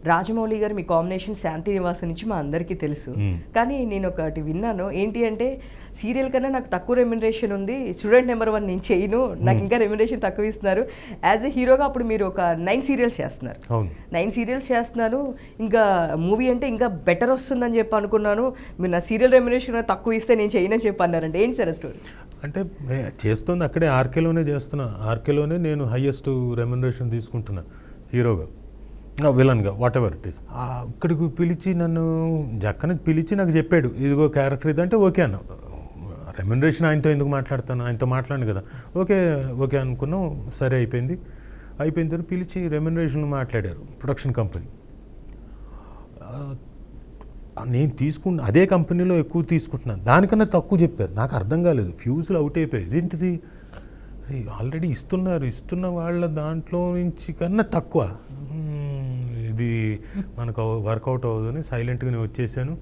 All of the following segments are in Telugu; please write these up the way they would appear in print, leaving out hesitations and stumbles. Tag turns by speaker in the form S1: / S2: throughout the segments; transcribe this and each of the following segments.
S1: రాజమౌళి గారు మీ కాంబినేషన్ శాంతి నివాసం నుంచి మా అందరికీ తెలుసు. కానీ నేను ఒకటి విన్నాను, ఏంటి అంటే సీరియల్ కన్నా నాకు తక్కువ రెమ్యునరేషన్ ఉంది, స్టూడెంట్ నెంబర్ 1 నేను చేయను, నాకు ఇంకా రెమ్యునరేషన్ తక్కువ ఇస్తున్నారు. యాజ్ ఎ హీరోగా అప్పుడు మీరు ఒక 9 సీరియల్స్ చేస్తున్నారు. 9 సీరియల్స్ చేస్తున్నాను, ఇంకా మూవీ అంటే ఇంకా బెటర్ వస్తుందని చెప్పి అనుకున్నాను, మీరు నా సీరియల్ రెమ్యునరేషన్ తక్కువ ఇస్తే నేను చేయనని చెప్పి అన్నారంటే ఏంటి సార్ స్టోరీ?
S2: అంటే చేస్తుంది అక్కడే ఆర్కేలోనే చేస్తున్నా, ఆర్కేలోనే నేను హయ్యెస్ట్ రెమ్యునరేషన్ తీసుకుంటున్నా హీరోగా, విలన్గా, వాట్ ఎవర్ ఇట్ ఈస్. ఇక్కడికి పిలిచి నన్ను జక్కన పిలిచి నాకు చెప్పాడు, ఇదిగో క్యారెక్టర్ ఇదంటే ఓకే అన్న. రెమ్యునరేషన్ ఆయనతో ఎందుకు మాట్లాడతాను, ఆయనతో మాట్లాడను కదా, ఓకే ఓకే అనుకున్నాం. సరే అయిపోయింది. అయిపోయిన తర్వాత పిలిచి రెమ్యునరేషన్ మాట్లాడారు ప్రొడక్షన్ కంపెనీ. నేను తీసుకున్న అదే కంపెనీలో ఎక్కువ తీసుకుంటున్నాను, దానికన్నా తక్కువ చెప్పారు. నాకు అర్థం కాలేదు, ఫ్యూజులు అవుట్ అయిపోయాయి. ఇదేంటిది, ఆల్రెడీ ఇస్తున్న వాళ్ళ దాంట్లో నుంచి కన్నా తక్కువ, ఇది మనకు వర్కౌట్ అవ్వదని సైలెంట్గా నేను వచ్చేసాను.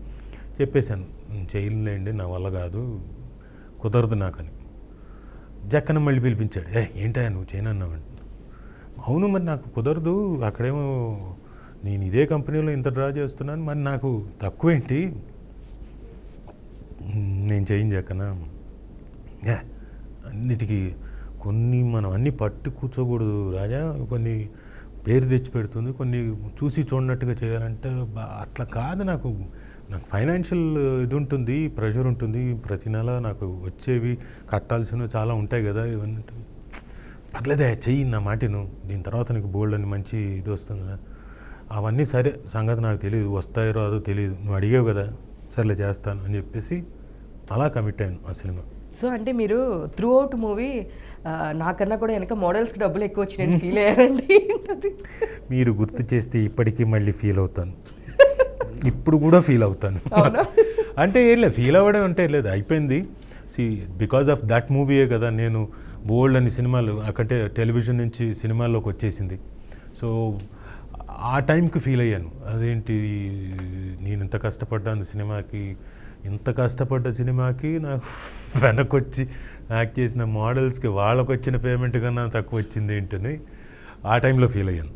S2: చెప్పేశాను, చేయలేండి, నా వల్ల కాదు, కుదరదు నాకని. జక్కన మళ్ళీ పిలిపించాడు, ఏంటా నువ్వు చేయనన్నావండి. అవును మరి నాకు కుదరదు, అక్కడేమో నేను ఇదే కంపెనీలో ఇంత డ్రా చేస్తున్నాను, మరి నాకు తక్కువేంటి, నేను చేయించాకనా. అన్నిటికీ కొన్ని మనం అన్నీ పట్టు కూర్చోకూడదు రాజా, కొన్ని పేరు తెచ్చి పెడుతుంది, కొన్ని చూసి చూడనట్టుగా చేయాలంటే అట్లా కాదు. నాకు ఫైనాన్షియల్ ఇది ఉంటుంది, ప్రెషర్ ఉంటుంది, ప్రతి నెల నాకు వచ్చేవి కట్టాల్సినవి చాలా ఉంటాయి కదా, ఇవన్నీ పర్లేదే చెయ్యి నా మాటను, దీని తర్వాత నీకు బోల్డ్ అని మంచి ఇది వస్తుంది కదా. అవన్నీ సరే, సంగతి నాకు తెలియదు, వస్తాయో రాదో తెలియదు, నువ్వు అడిగావు కదా, సర్లే చేస్తాను అని చెప్పేసి అలా కమిట్ అయ్యాను ఆ సినిమా.
S1: సో అంటే మీరు త్రూ అవుట్ మూవీ నాకన్నా కూడా వెనక మోడల్స్కి డబ్బులు ఎక్కువ వచ్చి నేను ఫీల్ అయ్యారండి.
S2: మీరు గుర్తు చేస్తే ఇప్పటికీ మళ్ళీ ఫీల్ అవుతాను, ఇప్పుడు కూడా ఫీల్ అవుతాను. అంటే ఏం లేదు, ఫీల్ అవ్వడం అంటే లేదు, అయిపోయింది. బికాజ్ ఆఫ్ దట్ మూవీయే కదా నేను బోల్డ్ అని సినిమాలు అక్కడే టెలివిజన్ నుంచి సినిమాల్లోకి వచ్చేసింది. సో ఆ టైంకి ఫీల్ అయ్యాను, అదేంటి నేను ఇంత కష్టపడ్డాను సినిమాకి, ఇంత కష్టపడ్డ సినిమాకి నాకు వెనకొచ్చి యాక్ట్ చేసిన మోడల్స్కి వాళ్ళకు వచ్చిన పేమెంట్ కన్నా తక్కువ వచ్చింది ఏంటని ఆ టైంలో ఫీల్ అయ్యాను.